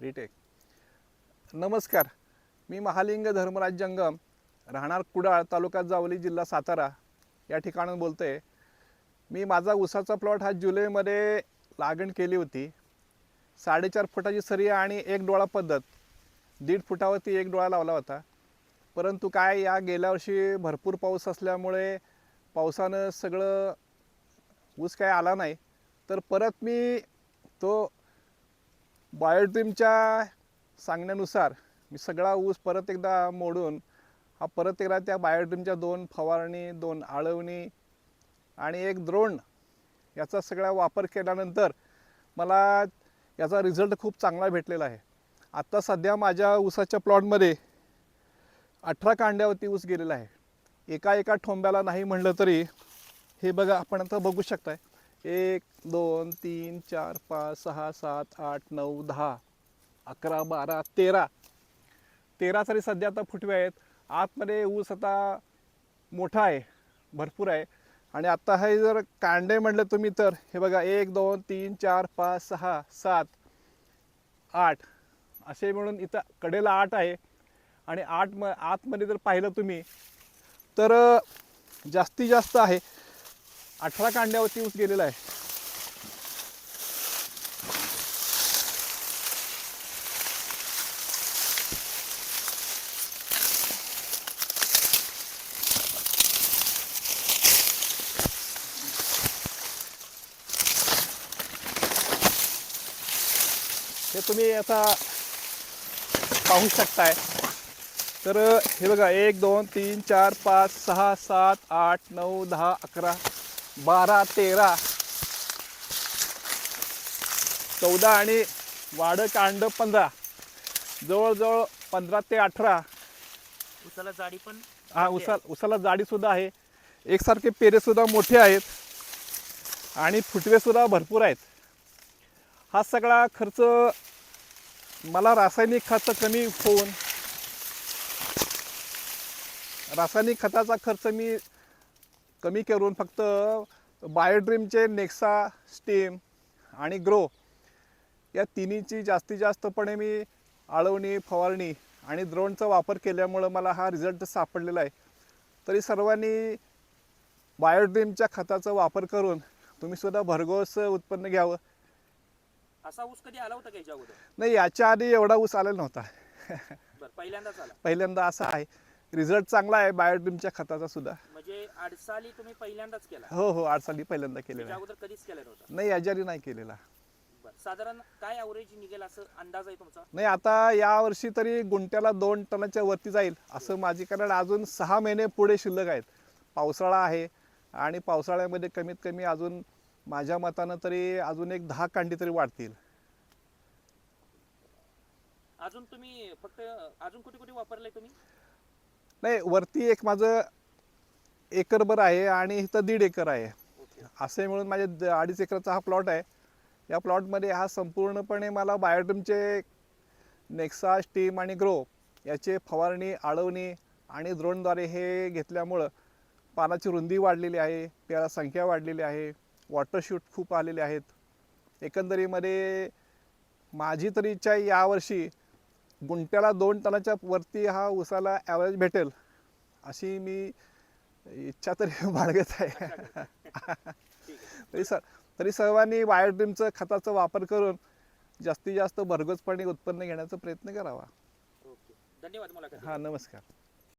Retake. नमस्कार, मी महालिंग धर्मराज जंगम, राहणार कुडाळ, तालुका जावली, जिल्हा सातारा या ठिकाणून बोलतोय. मी माझा ऊसाचा प्लॉट हा जुलैमध्ये लागण केली होती. 4.5 फुटाची सरी आणि एक डोळा पद्धत, 1.5 फुटावरती एक डोळा लावला होता. परंतु काय, या गेल्या वर्षी भरपूर पाऊस असल्यामुळे पावसानं सगळं ऊस काय आला नाही. तर परत मी तो बायोड्रीमच्या सांगण्यानुसार मी सगळा ऊस परत एकदा मोडून हा परत एकदा त्या बायोड्रीमच्या 2 फवारणी, 2 आळवणी आणि 1 द्रोण याचा सगळा वापर केल्यानंतर मला याचा रिझल्ट खूप चांगला भेटलेला आहे. आत्ता सध्या माझ्या ऊसाच्या प्लॉटमध्ये 18 कांड्यावरती ऊस गेलेला आहे. एका ठोंब्याला नाही म्हटलं तरी हे बघा, आपण आता बघू शकताय, 1 2 3 4 5 6 7 8 9 10 11 12 13 तरी सध्या आता फुटवे आहेत. आतमध्ये ऊस आता मोठा आहे, भरपूर आहे. आणि आता हे जर कांडे म्हटलं तुम्ही तर हे बघा, 1 2 3 4 5 6 7 8 असे मिळून इथं कडेला 8 आहे. आणि आतमध्ये जर पाहिलं तुम्ही तर जास्तीत जास्त आहे, 18 कांड्यावरती ऊस गेलेला आहे. हे तुम्ही आता पाहू शकताय. तर हे बघा, 1 2 3 4 5 6 7 8 9 10 11 12 13 14 आणि वाढ कांड 15, जवळजवळ 15 ते 18. उसाला जाडी पण हा, उसाला जाडी सुद्धा आहे. एकसारखे पेरे सुद्धा मोठे आहेत आणि फुटवे सुद्धा भरपूर आहेत. हा सगळा खर्च मला रासायनिक खत कमी होऊन, रासायनिक खताचा खर्च मी कमी करून फक्त बायोड्रीमचे नेक्सा, स्टीम आणि ग्रो या तिन्हीची जास्तीत जास्तपणे मी आळवणी, फवारणी आणि द्रोणचा वापर केल्यामुळं मला हा रिझल्ट सापडलेला आहे. तरी सर्वांनी बायोड्रीमच्या खताचा वापर करून तुम्ही सुद्धा भरघोस उत्पन्न घ्यावं. असा ऊस कधी आला होता का याच्या अगोदर? नाही, याच्या आधी एवढा ऊस आलेला नव्हता. बरं, पहिल्यांदाच आला. पहिल्यांदा असा आहे. रिझल्ट चांगला आहे बायोड्रीमच्या खताचा सुद्धा. म्हणजे अडसाली तुम्ही पहिल्यांदाच केला? हो हो, 8 साली पहिल्यांदा केलेला याच्या आहे. अगोदर कधीच केला नव्हता? नाही, याच्याआधी नाही केलेला. बरं, साधारण काय ॲव्हरेज निघेल असं अंदाज आहे तुमचा? नाही, आता यावर्षी तरी गुंट्याला 2 टनाच्या वरती जाईल असं माझी, कारण अजून 6 महिने पुढे शिल्लक आहेत. पावसाळा आहे आणि पावसाळ्यामध्ये कमीत कमी अजून माझ्या मतानं तरी अजून एक 10 कांडी तरी वाढतील. अजून तुम्ही फक्त अजून कुठे कुठे वापरलंय तुम्ही? नाही, वरती एक माझं एकरभर आहे आणि इथं 1.5 एकर आहे. असे मिळून माझे 2.5 एकराचा हा प्लॉट आहे. या प्लॉटमध्ये हा संपूर्णपणे मला बायोड्रीमचे नेक्सा, स्टीम आणि ग्रो याचे फवारणी, आळवणी आणि द्रोणद्वारे हे घेतल्यामुळं पानाची रुंदी वाढलेली आहे, पेरा संख्या वाढलेली आहे, वॉटर शूट खूप आलेले आहेत. एकंदरीमध्ये माझी तरी इच्छा आहे, यावर्षी गुंट्याला 2 टनाच्या वरती हा ऊसाला ॲव्हरेज भेटेल अशी मी इच्छा तरी बाळगत आहे. तरी सर्वांनी बायोड्रीमचं खताचा वापर करून जास्तीत जास्त भरघोसपणे उत्पन्न घेण्याचा प्रयत्न करावा. ओके, धन्यवाद. मला हां, नमस्कार.